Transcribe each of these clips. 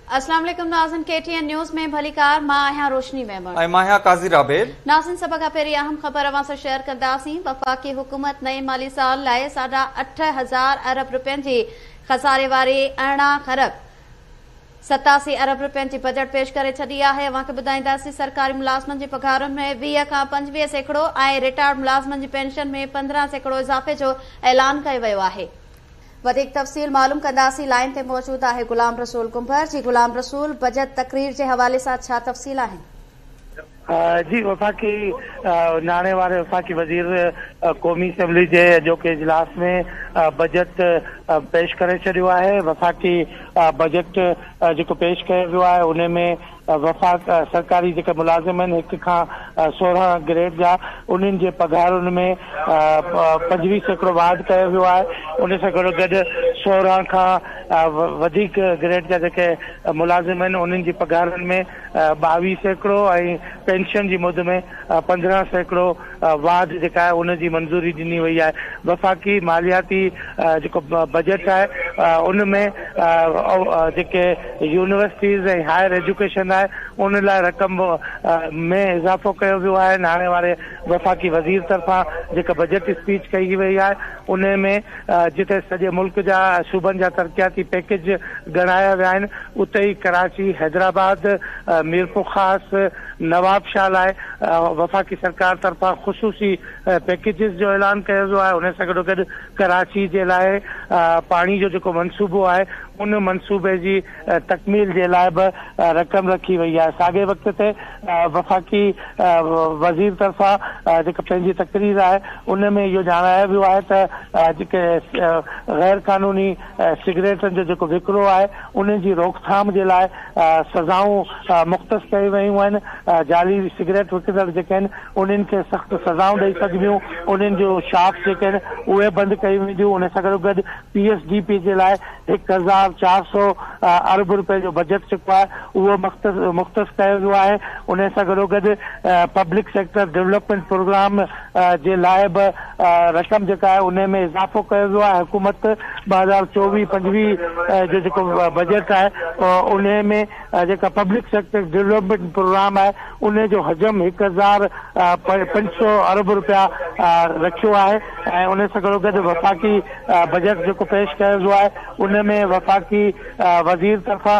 अस्सलाम वालेकुम नाज़िन, KTN news में भलीकार मां आहियां रोशनी मेमन ऐं मां आहियां काज़िर आबिद। नाज़िन, सभ खां पहिरीं अहम ख़बर अवां सां शेयर कंदासीं। वफ़ाक़ी हुकूमत नए माली साल लाइ 8.5 अरब रुपयनि जी खसारे वारी 18 खरब 87 अरब रुपयनि जी बजट पेश करे छॾी आहे। अवां खे ॿुधाईंदासीं सरकारी मुलाज़िमनि जी पघारुनि में 20 खां 25% ऐं रिटायर्ड मुलाज़िमनि जी पेंशन में 15% इज़ाफ़े जो ऐलान कयो वियो आहे। वधीक तफ़सील मालूम कंदासीं। लाइन ते मौजूद आहे गुलाम रसूल कुंभर। जी गुलाम रसूल, बजट तकरीर जे हवाले सां छा तफ़सील आहिनि? जी, वफ़ाक़ी नाणे वारे वफ़ाक़ी वज़ीर क़ौमी असम्बली जे अॼोके इजलास में बजट पेश करे छॾियो आहे। वफ़ाक़ी बजट जेको पेश कयो वियो आहे उन में वफ़ाक़ सरकारी जेके मुलाज़िम आहिनि 1 खां 16 ग्रेड जा उन्हनि जे पघारुनि में 25% वाध कयो वियो आहे। उन सां गॾो गॾु 16 खां वधीक ग्रेड जा जेके मुलाज़िम आहिनि उन्हनि जी पघारुनि में 22% ऐं पेंशन जी मुद में 15% वाध जेका आहे उनजी मंज़ूरी ॾिनी वई आहे। वफ़ाक़ी मालियाती जेको बजट आहे उनमें जेके यूनिवर्सिटीज़ ऐं हायर एजुकेशन आहे उन लाइ रक़म में इज़ाफ़ो कयो वियो आहे। नाणे वारे वफ़ाक़ी वज़ीर तरफ़ां जेका बजट स्पीच कई वई आहे उन में जिते सॼे मुल्क जा सूबनि जा तरक़ियाती पैकेज ॻणाया विया आहिनि उते ई कराची, हैदराबाद, मीरपुर ख़ासि, नवाबशाह लाइ वफ़ाक़ी सरकार तरफ़ां ख़ुसूसी पैकेजिस जो ऐलान कयो वियो आहे। उन सां गॾो गॾु कराची जे लाइ पाणी जो जेको मनसूबो आहे उन मनसूबे जी तकमील जे लाइ बि रक़म रखी वई आहे। साॻे वक़्त ते वफ़ाक़ी वज़ीर तरफ़ां जेका पंहिंजी तकरीर आहे उन में इहो ॼाणायो वियो आहे त जेके गैर क़ानूनी सिगरेटनि जो जेको विकिरो आहे उन जी रोकथाम जे लाइ सज़ाऊं मुख़्तस कयूं वयूं आहिनि। जाली सिगरेट विकिणंदड़ जेके आहिनि उन्हनि खे सख़्तु सज़ाऊं ॾेई सघबियूं, उन्हनि जो शॉप जेके आहिनि उहे बंदि कयूं वेंदियूं। उन सां गॾो गॾु PSDP जे लाइ 1400 अरब रुपए जो बजट जेको आहे उहो मुख़्तस कयो वियो आहे। उन सां गॾो गॾु पब्लिक सेक्टर डेवलपमेंट प्रोग्राम जे लाइ बि रक़म जेका आहे उन में इज़ाफ़ो कयो वियो आहे। हुकूमत 2024-25 जो जेको बजट आहे उन में जेका पब्लिक सेक्टर डेवलपमेंट प्रोग्राम आहे उन जो हजम 1500 अरब रुपया रखियो आहे। ऐं उन सां गॾो गॾु वफ़ाक़ी बजट जेको पेश कयो वियो आहे उन में वफ़ाक़ी वज़ीर तरफ़ां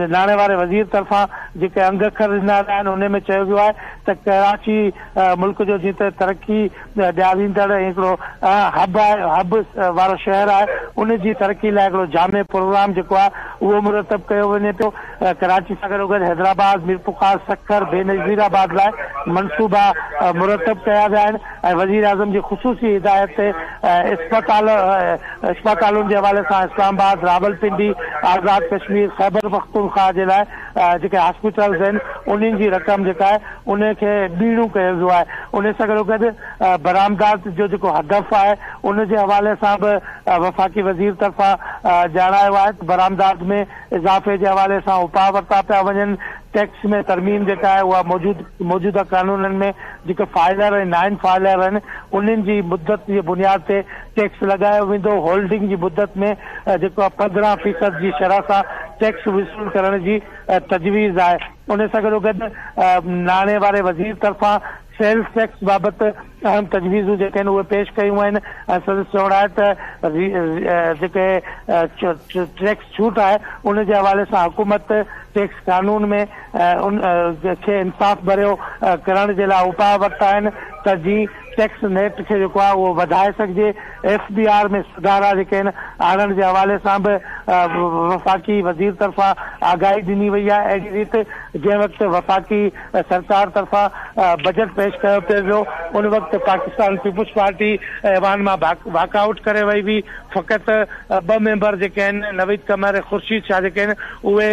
नाणे वारे वज़ीर तरफ़ां जेके अंग अखर ॾिना विया आहिनि उन में चयो वियो आहे त कराची मुल्क जो जीअं त तरक़ी ॾियारींदड़ हिकिड़ो हब आहे, हब वारो शहर आहे, उन जी तरक़ी लाइ हिकिड़ो जामे प्रोग्राम जेको आहे उहो मुरतब कयो वञे पियो। कराची सां गॾो गॾु हैदराबाद, मीरपुर ख़ासि, सखर, बेनज़ीराबाद लाइ मनसूबा मुरतब कया विया आहिनि। ऐं वज़ीर आज़म जी ख़ुसूसी हिदायत ते अस्पतालुनि जे हवाले सां इस्लामाबाद, रावलपिंडी, आज़ाद कश्मीर, खैबर पख्तूनख्वा जे लाइ जेके हॉस्पिटल्स आहिनि उन्हनि जी रक़म जेका आहे उनखे ॿीणो कयो वियो आहे। उन सां गॾो गॾु बरामदात जो जेको हदफ़ आहे उन जे हवाले सां बि वफ़ाक़ी वज़ीर तरफ़ां ॼाणायो आहे त बरामदात में इज़ाफ़े जे हवाले सां उपाउ वरिता पिया वञनि। टैक्स में तरमीम जेका आहे उहा मौजूदा कानूननि में जेके फाइलर ऐं नॉन फाइलर आहिनि उन्हनि जी मुद्दत जी बुनियाद ते टैक्स लॻायो वेंदो। होल्डिंग जी मुद्दत में जेको 15% जी शरह सां टैक्स वसूल करण जी तजवीज़ आहे। उन सां गॾो गॾु नाणे वारे वज़ीर तरफ़ां सेल्स टैक्स बाबति अहम तजवीज़ूं जेके आहिनि उहे पेश कयूं आहिनि। ऐं चवणो आहे त जेके टैक्स छूट आहे उन जे हवाले सां हुकूमत टैक्स कानून में उन खे इंसाफ़ भरियो करण जे लाइ उपाउ वरिता आहिनि त जीअं टैक्स नेट खे जेको आहे उहो वधाए सघिजे। FBR में सुधारा जेके आहिनि आणण जे हवाले सां बि वफ़ाक़ी वज़ीर तरफ़ां आगाही ॾिनी वई आहे। अहिड़ी रीति जंहिं वक़्तु वफ़ाक़ी सरकार तरफ़ां बजट पेश कयो पियो वियो उन वक़्तु पाकिस्तान पीपुल्स पार्टी ऐवान मां वॉकआउट करे वई हुई। फ़क़ति 2 मेंबर जेके आहिनि नवीद कमर ऐं ख़ुर्शीद शाह जेके आहिनि उहे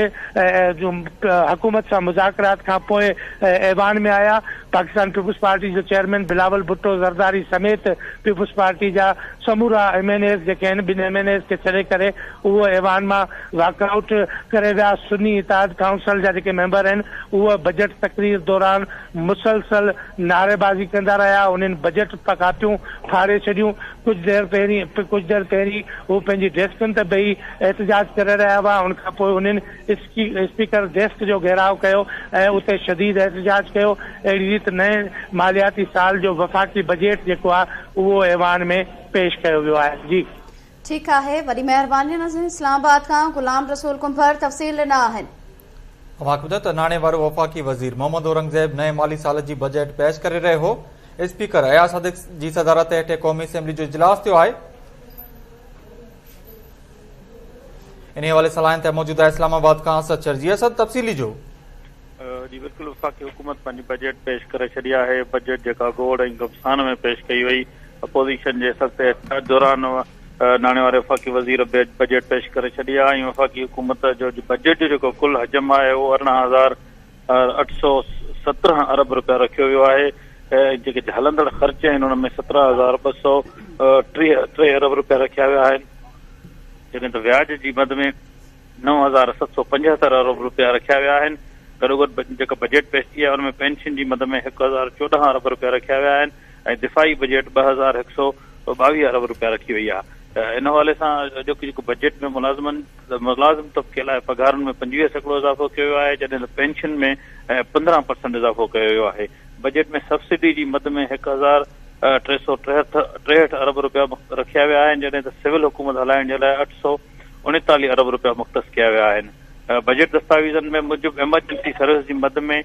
हुकूमत सां मुज़ाकरात खां पोइ ऐवान में आया। पाकिस्तान पीपुल्स पार्टी जो चेयरमैन बिलावल भुट्टो भुट्टो ज़रदारी समेत पीपुल्स पार्टी जा समूरा MNAs जेके आहिनि ॿिनि MNAs खे छॾे करे उहो ऐवान मां वॉकआउट करे विया। सुन्नी इत्तेहाद काउंसिल जा जेके मेंबर आहिनि उहे बजट तकरीर दौरान मुसलसल नारेबाज़ी कंदा रहिया। उन्हनि बजट कापियूं फाड़े छॾियूं। कुझु देर पहिरीं हू पंहिंजी डेस्कनि ते वेही एहतजाज करे रहिया हुआ। उनखां पोइ उन्हनि स्पीकर डेस्क जो घेराव कयो ऐं उते शदीद एहतजाज कयो। अहिड़ी रीति नए मालियाती साल जो वफ़ाक़ी बजट जेको आहे उहो ऐवान में पेश कयो वियो आहे। जी ठीकु आहे, वॾी महिरबानी नाज़रीन। इस्लामाबाद खां गुलाम रसूल कुंभर तफ़सील ॾिना आहिनि। अवां ॿुधो त नाणे वारो वफ़ाक़ी वज़ीर मोहम्मद औरंगज़ेब नए माली साल जी बजट पेश करे रहियो हो। स्पीकर अयाज़ सदिक़ जी सदारत हेठि क़ौमी असेंबली जो इजलास थियो आहे। इन हवाले सां लाइन ते मौजूद आहे इस्लामाबाद खां असद शर। जी असद, तफ़सीली जो। जी बिल्कुलु, वफ़ाक़ी हुकूमत पंहिंजी बजट पेश करे छॾी आहे। बजट जेका गोड़ ऐं गमसान में पेश कई वई। अपोज़िशन जे सख़्त एहतजाज दौरान नाणे वारे वफ़ाक़ी वज़ीर बजट पेश करे छॾी आहे। ऐं वफ़ाक़ी हुकूमत जो बजट जो जेको कुल हजम आहे उहो 18,817 अरब रुपया रखियो वियो आहे। जेके हलंदड़ ख़र्च आहिनि हुन में 17,203 अरब रुपया रखिया विया आहिनि। जॾहिं त व्याज जी मद में 9,775 अरब रुपया रखिया विया आहिनि। गॾोगॾु जेका बजट पेश थी आहे हुनमें पेंशन जी मद में 1,014 अरब रुपया रखिया विया आहिनि ऐं दिफ़ाई बजट 2,122 अरब रुपया रखी वई आहे। इन हवाले सां जेको बजट में मुलाज़िम तबिके लाइ पघारुनि में 25% इज़ाफ़ो कयो वियो आहे, जॾहिं त पेंशन में 15% इज़ाफ़ो कयो वियो आहे। बजट में सब्सिडी जी मद में 1,363 अरब रुपया रखिया विया आहिनि, जॾहिं त सिविल हुकूमत हलाइण जे लाइ 839 अरब रुपया मुख़्तस कया विया आहिनि। बजट दस्तावेज़नि में मूजिबि एमरजेंसी सर्विस जी मद में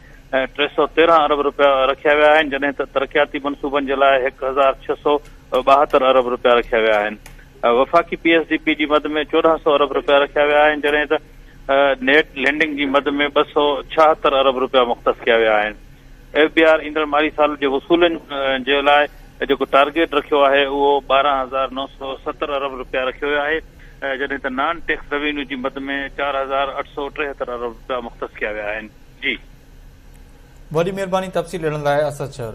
313 अरब रुपया रखिया विया आहिनि, जॾहिं त तरक़ियाती मनसूबनि जे लाइ 1,672 अरब रुपया रखिया विया आहिनि। वफ़ाक़ी PSDP जी मद में 1,400 अरब रुपया रखिया विया आहिनि, जॾहिं त नेट लैंडिंग जी मद में 276 अरब रुपया मुख़्तस कया विया आहिनि। FBR ईंदड़ माली साल जे वसूलनि जे लाइ जेको टारगेट रखियो आहे उहो 12,970 अरब रुपया रखियो वियो आहे, जॾहिं त नॉन टैक्स रेवेन्यू जी मद में 4,873 अरब रुपया मुख़्तस कया विया आहिनि। जी वॾी महिरबानी तफ़सील ॾियण लाइ असद शर।